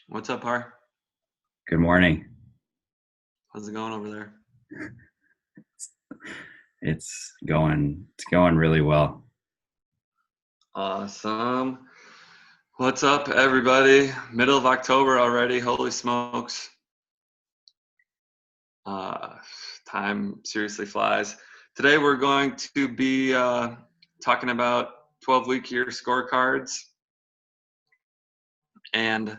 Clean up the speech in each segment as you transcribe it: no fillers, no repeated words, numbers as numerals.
What's up, Har? Good morning. How's it going over there? It's going really well. Awesome. What's up, everybody? Middle of October already. Holy smokes. Uh, Time seriously flies. Today we're going to be talking about 12-week year scorecards and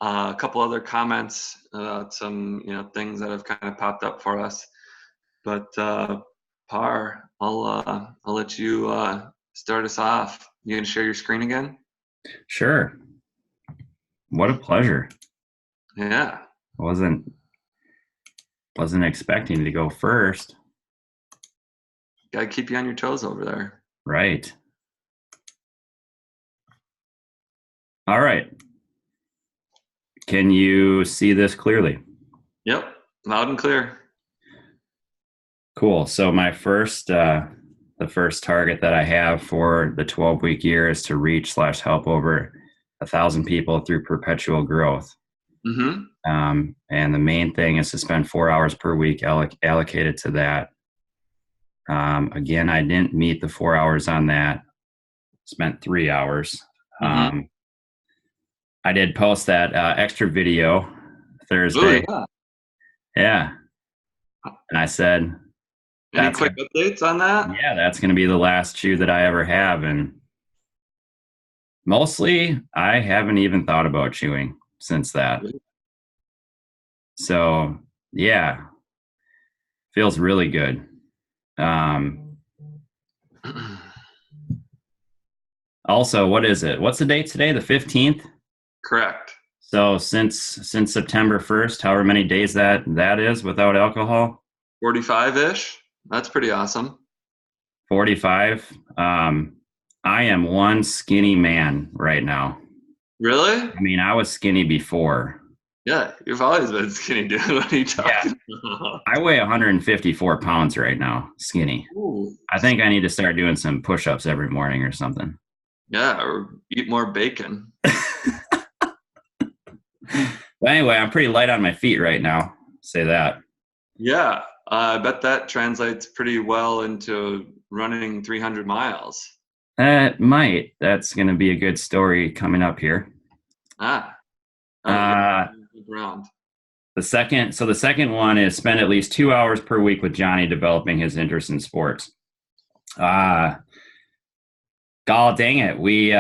a couple other comments about some things that have kind of popped up for us. But Par, I'll let you start us off. You gonna share your screen again? Sure. What a pleasure. Yeah. Wasn't expecting to go first. Gotta keep you on your toes over there. Right. All right. Can you see this clearly? Yep. Loud and clear. Cool. So the first target that I have for the 12-week year is to reach/help over 1,000 people through perpetual growth. Mm-hmm. And the main thing is to spend 4 hours per week allocated to that. Again, I didn't meet the 4 hours on that. Spent 3 hours. Mm-hmm. I did post that extra video Oh Thursday. yeah. Yeah, and I said Any that's quick updates on that? that's going to be the last shoe that I ever have, and mostly I haven't even thought about chewing since that. So yeah, feels really good. Also, what is it? What's the date today? The 15th. Correct. So since September 1st, however many days that is without alcohol, 45-ish. That's pretty awesome. 45. I am one skinny man right now. Really? I mean, I was skinny before. Yeah, you've always been skinny, dude. What are you Yeah, talking about? I weigh 154 pounds right now, skinny. Ooh. I think I need to start doing some push-ups every morning or something. Yeah, or eat more bacon. But anyway, I'm pretty light on my feet right now. Say that. Yeah, I bet that translates pretty well into running 300 miles. That might. That's going to be a good story coming up here. Ah, oh, yeah, Uh, around. the second one is spend at least 2 hours per week with Johnny developing his interest in sports. God dang it. We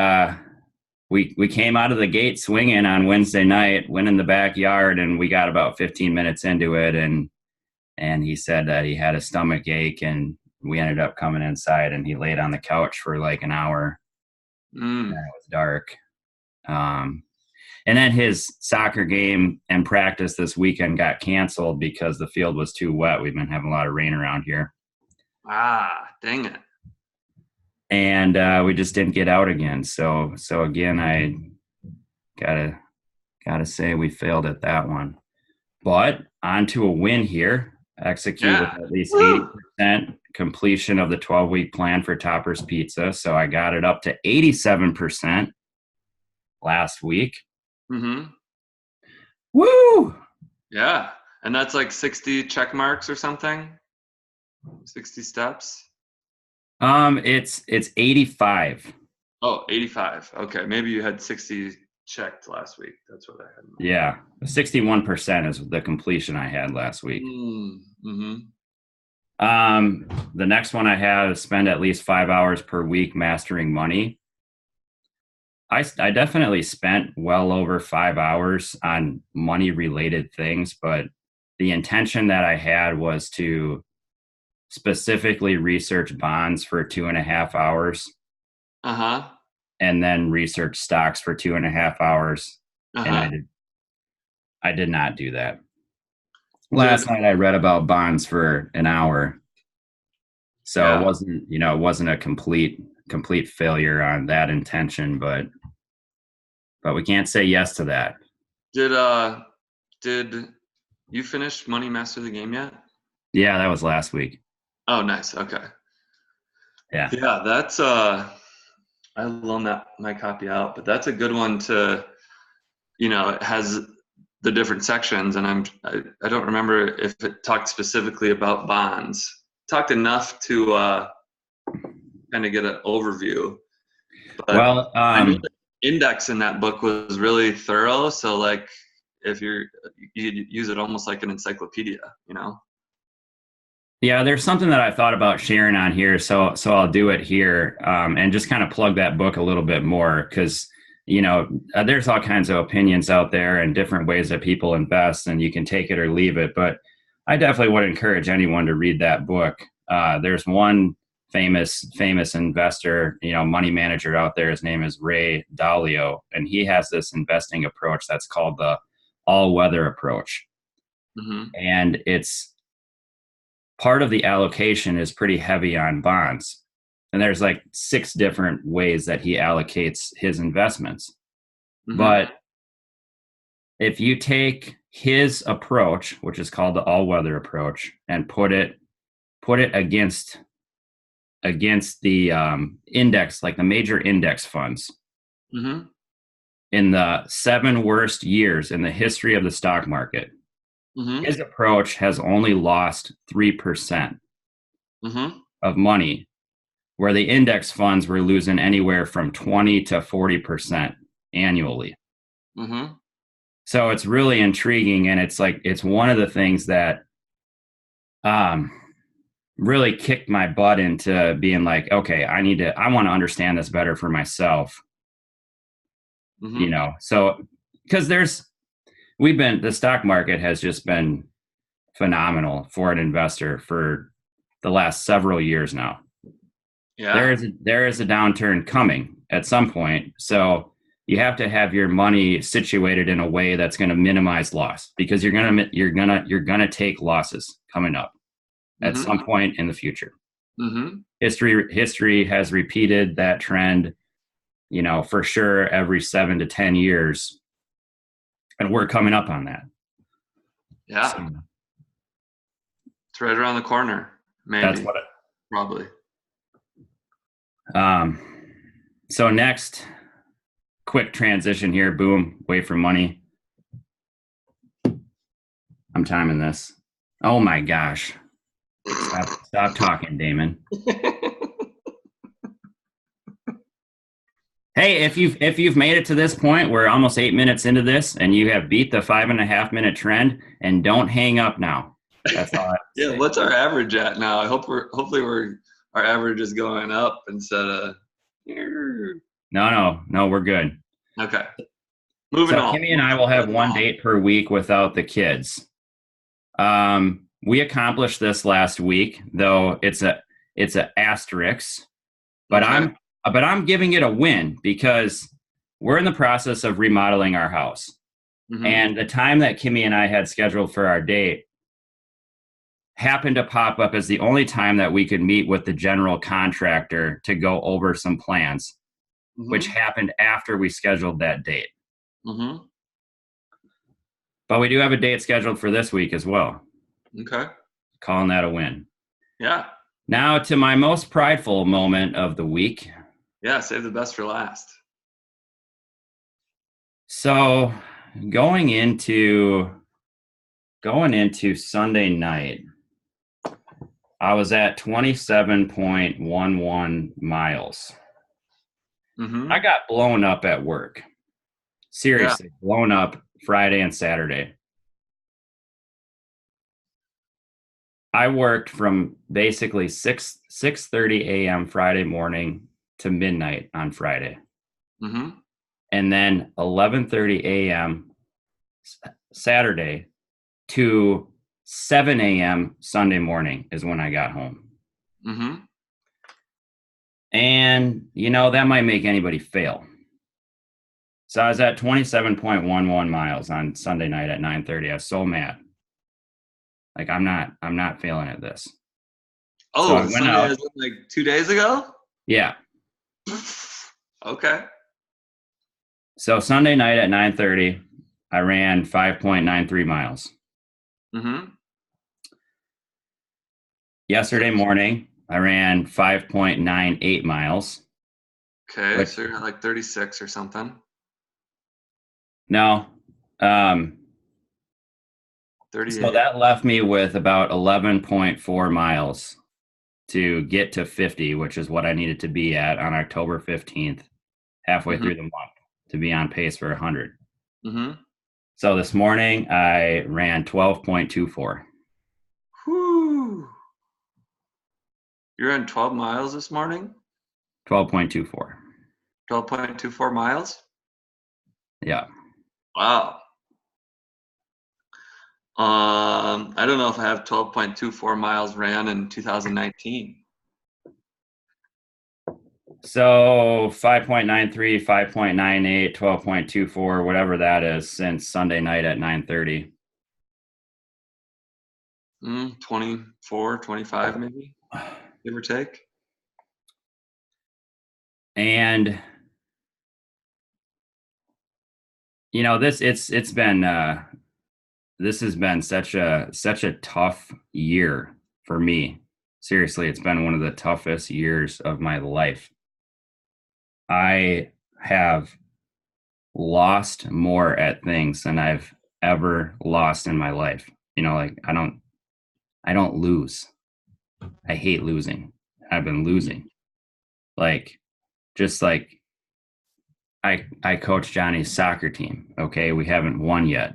came out of the gate swinging on Wednesday night, went in the backyard, and we got about 15 minutes into it, and he said that he had a stomach ache, and we ended up coming inside, and he laid on the couch for like an hour. And Mm. it was dark. Um, and then his soccer game and practice this weekend got canceled because the field was too wet. We've been having a lot of rain around here, Ah, dang it. and we just didn't get out again. So again, I gotta say we failed at that one. But on to a win here. Execute with Yeah. at least Woo. 80% completion of the 12-week plan for Topper's Pizza. So I got it up to 87% last week. Mm-hmm. Woo! Yeah. And that's like 60 check marks or something? 60 steps? It's 85. Oh, 85. Okay. Maybe you had 60 checked last week. That's what I had in mind. Yeah, 61% is the completion I had last week. Mm-hmm. The next one I have is spend at least 5 hours per week mastering money. I definitely spent well over 5 hours on money related things, but the intention that I had was to specifically research bonds for 2.5 hours Uh-huh. and then research stocks for 2.5 hours. And Uh-huh. I did not do that. Did Last night I read about bonds for an hour. So yeah. it wasn't a complete failure on that intention, but we can't say yes to that. Did you finish Money Master the Game yet? Yeah, that was last week. Oh, nice. Okay. Yeah. Yeah, I loaned that my copy out, but that's a good one to it has the different sections, and I don't remember if it talked specifically about bonds. Talked enough to kind of get an overview, but Well, I know the index in that book was really thorough. So like, if you use it almost like an encyclopedia, yeah, there's something that I thought about sharing on here, so I'll do it here, and just kind of plug that book a little bit more because there's all kinds of opinions out there and different ways that people invest, and you can take it or leave it. But I definitely would encourage anyone to read that book. There's one famous investor, money manager out there. His name is Ray Dalio, and he has this investing approach that's called the all-weather approach, and it's part of the allocation is pretty heavy on bonds. And there's like 6 different ways that he allocates his investments. But if you take his approach, which is called the all-weather approach, and put it against the index, like the major index funds, in the 7 worst years in the history of the stock market, his approach has only lost 3% of money, where the index funds were losing anywhere from 20 to 40% annually. So it's really intriguing, and it's one of the things that really kicked my butt into being like, okay, I want to understand this better for myself. So because the stock market has just been phenomenal for an investor for the last several years now. Yeah. There is a downturn coming at some point. So you have to have your money situated in a way that's going to minimize loss, because you're going to take losses coming up at some point in the future. History has repeated that trend, for sure every 7 to 10 years. And we're coming up on that. Yeah. So, it's right around the corner. Maybe. That's what probably. So next, quick transition here. Boom. Wait for money. I'm timing this. Oh my gosh. Stop talking, Damon. Hey, if you've made it to this point, we're almost 8 minutes into this, and you have beat the 5.5-minute trend, and don't hang up now. That's all I have to say. What's our average at now? Hopefully our average is going up instead of. No, we're good. Okay. Moving on. Kimmy and I will have one date per week without the kids. We accomplished this last week, though it's a asterisk, but okay. I'm giving it a win because we're in the process of remodeling our house. And the time that Kimmy and I had scheduled for our date happened to pop up as the only time that we could meet with the general contractor to go over some plans, which happened after we scheduled that date. But we do have a date scheduled for this week as well. Okay. Calling that a win. Yeah. Now to my most prideful moment of the week. Yeah, save the best for last. So going into Sunday night, I was at 27.11 miles. I got blown up at work. Seriously, blown up Friday and Saturday. I worked from basically 6:30 a.m. Friday morning to midnight on Friday. And then 11:30 a.m. Saturday to 7 a.m. Sunday morning is when I got home. And, that might make anybody fail. So I was at 27.11 miles on Sunday night at 9:30. I was so mad. Like, I'm not failing at this. Oh, so Sunday is like 2 days ago? Yeah. Okay. So Sunday night at 9:30, I ran 5.93 miles. Yesterday morning, I ran 5.98 miles. Okay, so you're at like 36 or something. No. So 38. that left me with about 11.4 miles to get to 50, which is what I needed to be at on October 15th, halfway Mm-hmm. through the month, to be on pace for 100. Mm-hmm. So this morning I ran 12.24. Whoo. You're in 12 miles this morning? 12.24. 12.24 miles? Yeah. Wow. I don't know if I have 12.24 miles ran in 2019. So 5.93, 5.98, 12.24, whatever that is, since Sunday night at 9:30. 24, 25 maybe, give or take. And this has been such a tough year for me. Seriously, it's been one of the toughest years of my life. I have lost more at things than I've ever lost in my life. Like I don't lose. I hate losing. I've been losing. Like just like I coach Johnny's soccer team. Okay, we haven't won yet.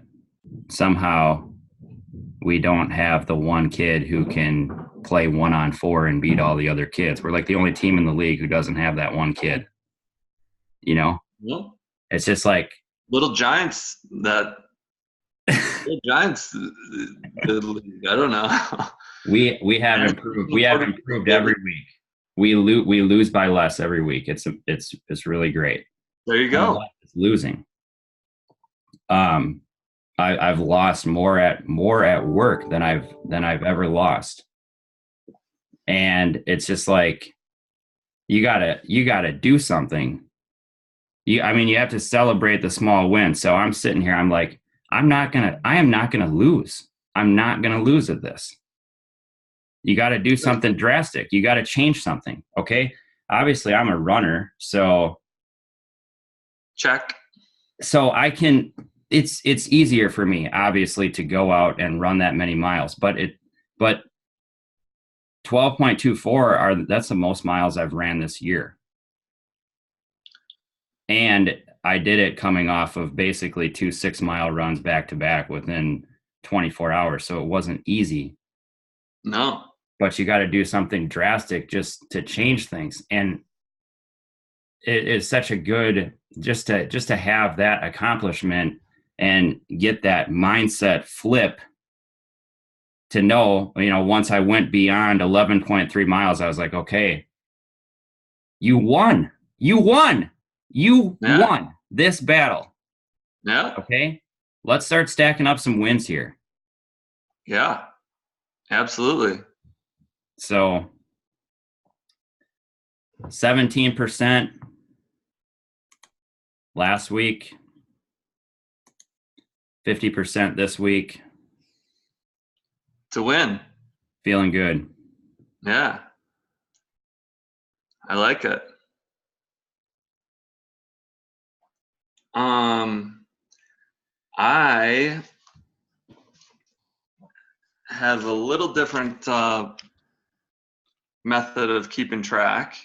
Somehow we don't have the one kid who can play 1-on-4 and beat all the other kids. We're like the only team in the league who doesn't have that one kid. Well, It's just like little giants that little giants. The league. I don't know. we have improved. We have improved every week. We lose by less every week. It's really great. There you My go. life is losing. I've lost more at work than I've ever lost, and it's just like you gotta do something. You have to celebrate the small wins. So I'm sitting here. I'm like, I am not gonna lose. I'm not gonna lose at this. You got to do something drastic. You got to change something. Okay. Obviously, I'm a runner, so Check. I can. It's easier for me, obviously, to go out and run that many miles. But 12.24 that's the most miles I've ran this year, and I did it coming off of basically 2 6-mile runs back to back within 24 hours. So it wasn't easy. No. But you got to do something drastic just to change things, and it is such a good just to have that accomplishment and get that mindset flip to know, once I went beyond 11.3 miles, I was like, okay, you won Yeah. this battle. Yeah. Okay, let's start stacking up some wins here. Yeah. Absolutely. So 17% last week, 50% this week. To win. Feeling good. Yeah. I like it. I have a little different method of keeping track.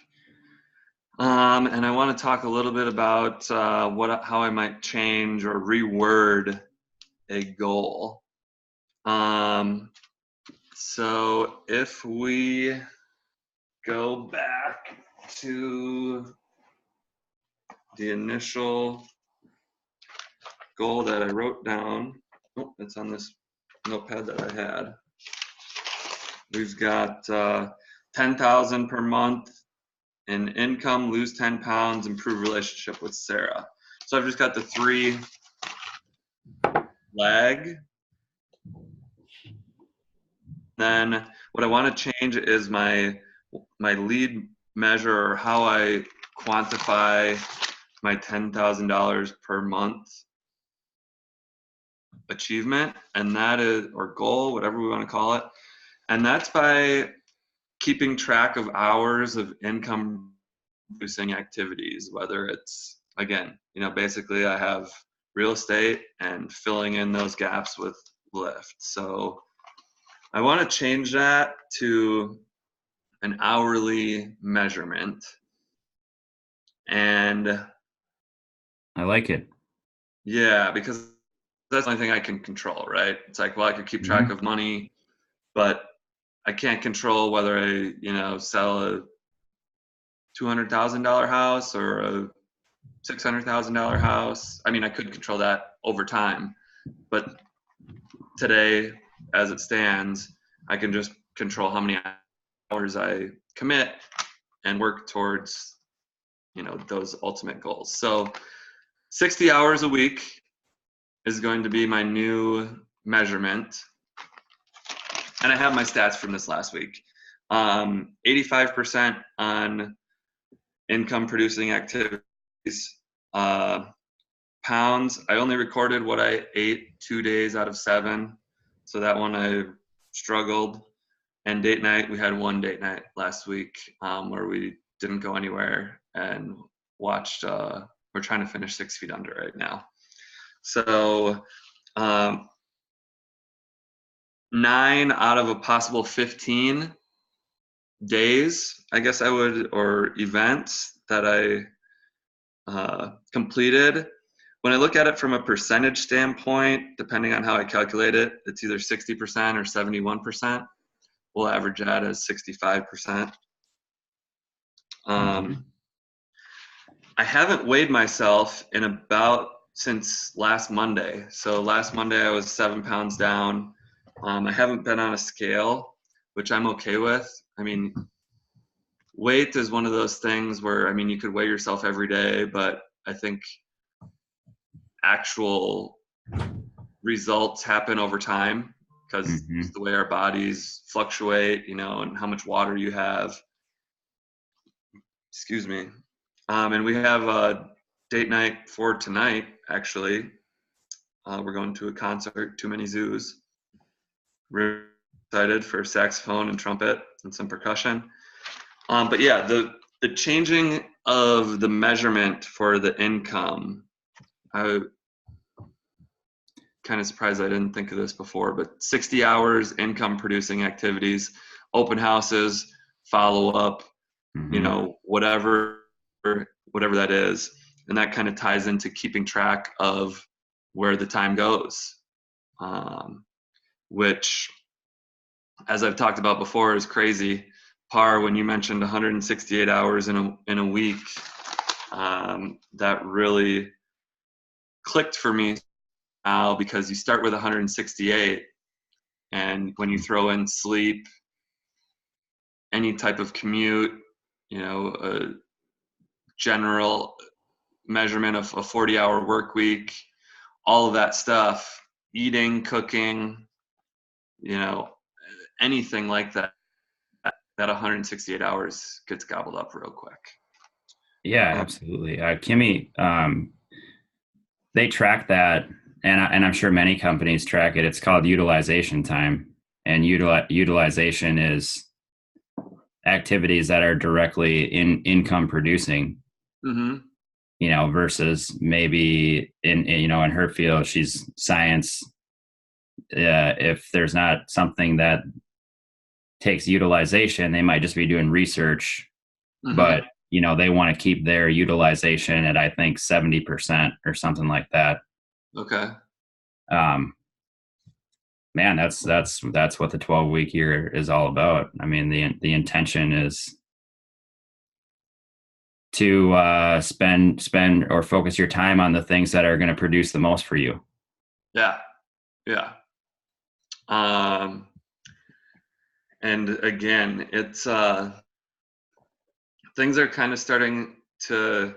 And I want to talk a little bit about how I might change or reword a goal. So if we go back to the initial goal that I wrote down, it's on this notepad that I had. We've got 10,000 per month in income, lose 10 pounds, improve relationship with Sarah. So I've just got the 3 leg. Then what I want to change is my lead measure, or how I quantify my $10,000 per month achievement, and that is, or goal, whatever we want to call it, and that's by keeping track of hours of income producing activities, whether it's, again, basically I have real estate and filling in those gaps with Lyft. So I want to change that to an hourly measurement. And I like it. yeah, because that's the only thing I can control, right? It's like, well, I could keep track Mhm. of money, but I can't control whether I, sell a $200,000 house or a $600,000 house. I mean, I could control that over time, but today, as it stands, I can just control how many hours I commit and work towards, those ultimate goals. So 60 hours a week is going to be my new measurement. And I have my stats from this last week. 85% on income producing activities. Uh, Pounds, I only recorded what I ate 2 days out of 7. So that one I struggled. And date night, we had one date night last week where we didn't go anywhere and watched, we're trying to finish 6 Feet Under right now. So 9 out of a possible 15 days, I guess or events that I completed. When I look at it from a percentage standpoint, depending on how I calculate it, it's either 60% or 71%. We'll average that as 65%. I haven't weighed myself since last Monday. So last Monday I was 7 pounds down. I haven't been on a scale, which I'm okay with. I mean, weight is one of those things where, I mean, you could weigh yourself every day, but I think actual results happen over time because the way our bodies fluctuate, and how much water you have. Excuse me. And we have a date night for tonight, actually. We're going to a concert, Too Many Zoos. We're excited for saxophone and trumpet and some percussion. But yeah, the changing of the measurement for the income, I kind of surprised I didn't think of this before, but 60 hours income producing activities, open houses, follow up, whatever that is. And that kind of ties into keeping track of where the time goes, which, as I've talked about before, is crazy. Par, when you mentioned 168 hours in a week, that really clicked for me now, because you start with 168, and when you throw in sleep, any type of commute, a general measurement of a 40-hour work week, all of that stuff, eating, cooking, anything like that 168 hours gets gobbled up real quick. Yeah, absolutely. Kimmy, they track that, and I'm sure many companies track it. It's called utilization time, and utilization is activities that are directly income producing. Versus maybe in her field, she's science. If there's not something that takes utilization, they might just be doing research, but they want to keep their utilization at, I think, 70% or something like that. Okay. Man, that's what the 12-week year is all about. I mean, the intention is to spend or focus your time on the things that are going to produce the most for you. Yeah. And again, it's things are kind of starting to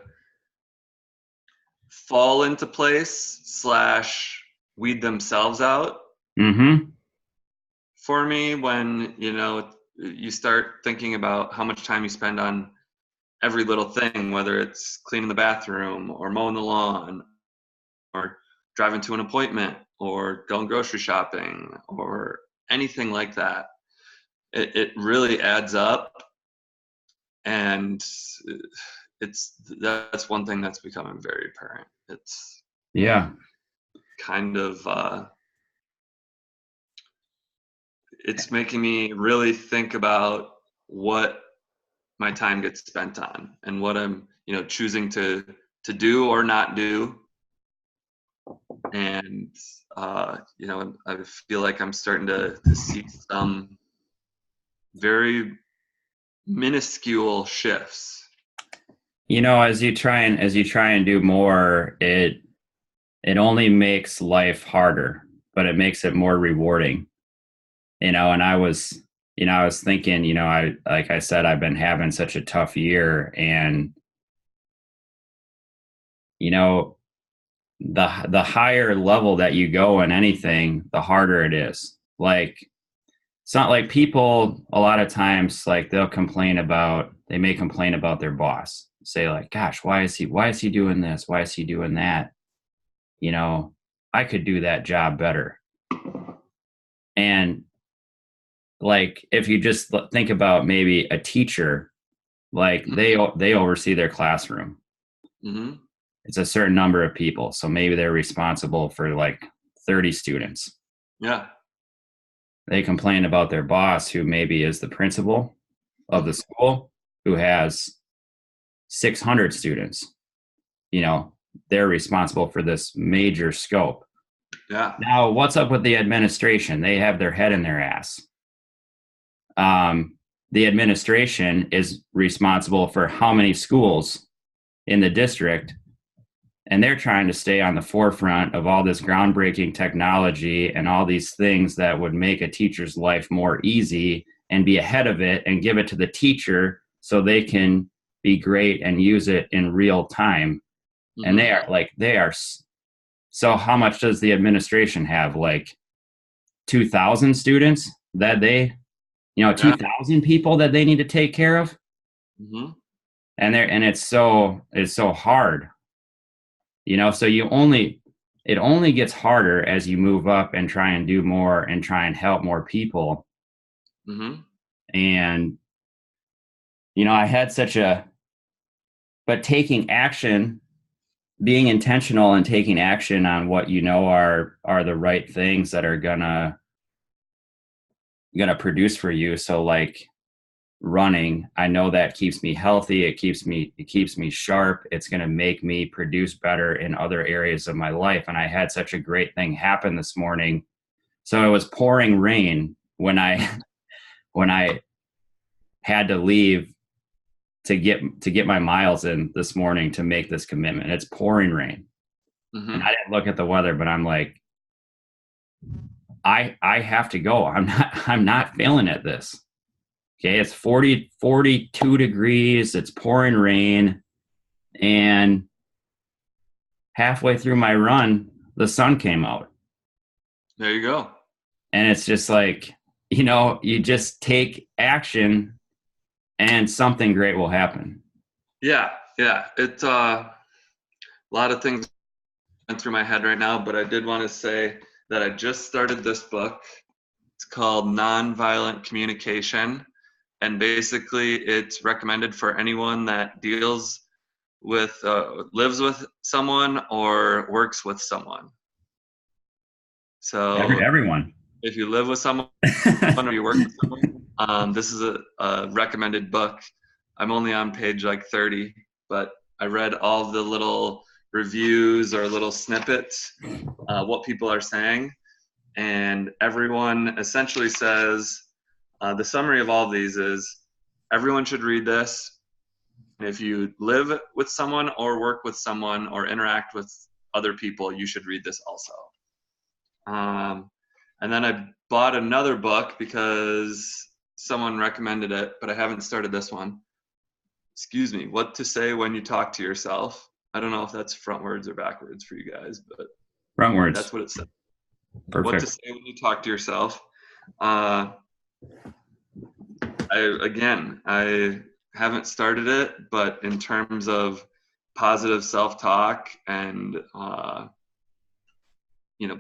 fall into place / weed themselves out for me when you start thinking about how much time you spend on every little thing, whether it's cleaning the bathroom or mowing the lawn or driving to an appointment or going grocery shopping or anything like that. It really adds up, and that's one thing that's becoming very apparent. kind of it's making me really think about what my time gets spent on and what I'm, choosing to do or not do. And I feel like I'm starting to see some very minuscule shifts. As you try and do more, it only makes life harder, but it makes it more rewarding. And I was thinking, like I said, I've been having such a tough year, and the higher level that you go in anything, the harder it is. Like, it's not like people a lot of times, like, they may complain about their boss, say like, gosh, why is he doing this? Why is he doing that? I could do that job better. And like, if you just think about maybe a teacher, like they oversee their classroom. Mm-hmm. It's a certain number of people, so maybe they're responsible for like 30 students. Yeah. They complain about their boss, who maybe is the principal of the school, who has 600 students. They're responsible for this major scope. Yeah. Now, what's up with the administration? They have their head in their ass. The administration is responsible for how many schools in the district, and they're trying to stay on the forefront of all this groundbreaking technology and all these things that would make a teacher's life more easy, and be ahead of it and give it to the teacher so they can be great and use it in real time. Mm-hmm. And they are. So how much does the administration have? Like 2,000 students that 2,000 people that they need to take care of. Mm-hmm. And it's so hard, so it only gets harder as you move up and try and do more and try and help more people. Mm-hmm. And I had but taking action, being intentional and taking action on what are the right things that are gonna produce for you. So like running, I know that keeps me healthy. It keeps me sharp. It's going to make me produce better in other areas of my life. And I had such a great thing happen this morning. So it was pouring rain when I had to leave to get my miles in this morning to make this commitment. It's pouring rain. Mm-hmm. And I didn't look at the weather, but I'm like, I have to go. I'm not failing at this. Okay, it's 42 degrees, it's pouring rain, and halfway through my run, the sun came out. There you go. And it's just like, you just take action and something great will happen. Yeah. It's a lot of things went through my head right now, but I did want to say that I just started this book. It's called Nonviolent Communication. And basically, it's recommended for anyone that deals with, lives with someone or works with someone. So everyone. If you live with someone or you work with someone, this is a recommended book. I'm only on page like 30, but I read all the little reviews or little snippets, what people are saying. And everyone essentially says, the summary of all of these is everyone should read this. If you live with someone or work with someone or interact with other people, you should read this also. And then I bought another book because someone recommended it, but I haven't started this one. Excuse me, What to Say When You Talk to Yourself. I don't know if that's frontwards or backwards for you guys, but frontwards. That's what it says. Perfect. What to say when you talk to yourself. I haven't started it, but in terms of positive self-talk and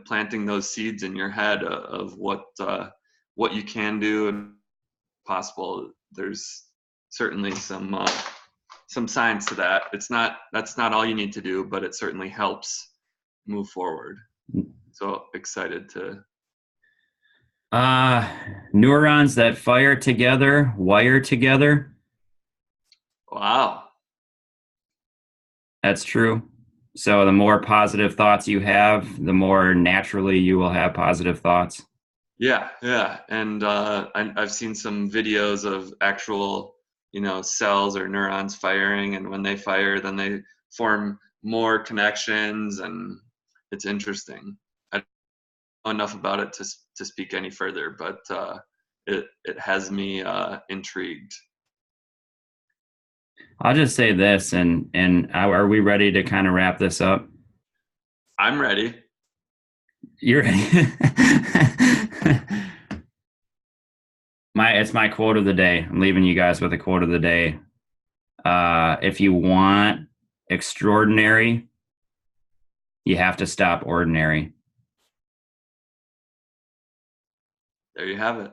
planting those seeds in your head of what you can do and possible, there's certainly some science to that. That's not all you need to do, but it certainly helps move forward. So excited to. Uh, Neurons that fire together, wire together. Wow. That's true. So the more positive thoughts you have, the more naturally you will have positive thoughts. Yeah, yeah, and I've seen some videos of actual, cells or neurons firing, and when they fire, then they form more connections, and it's interesting. I don't know enough about it to speak any further, but it has me intrigued. I'll just say this, and are we ready to kind of wrap this up? I'm ready. You're it's my quote of the day. I'm leaving you guys with a quote of the day. If you want extraordinary, you have to stop ordinary. There you have it.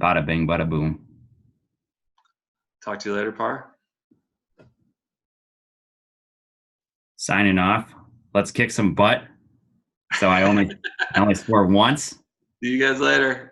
Bada bing, bada boom. Talk to you later, Par. Signing off. Let's kick some butt. So I only score once. See you guys later.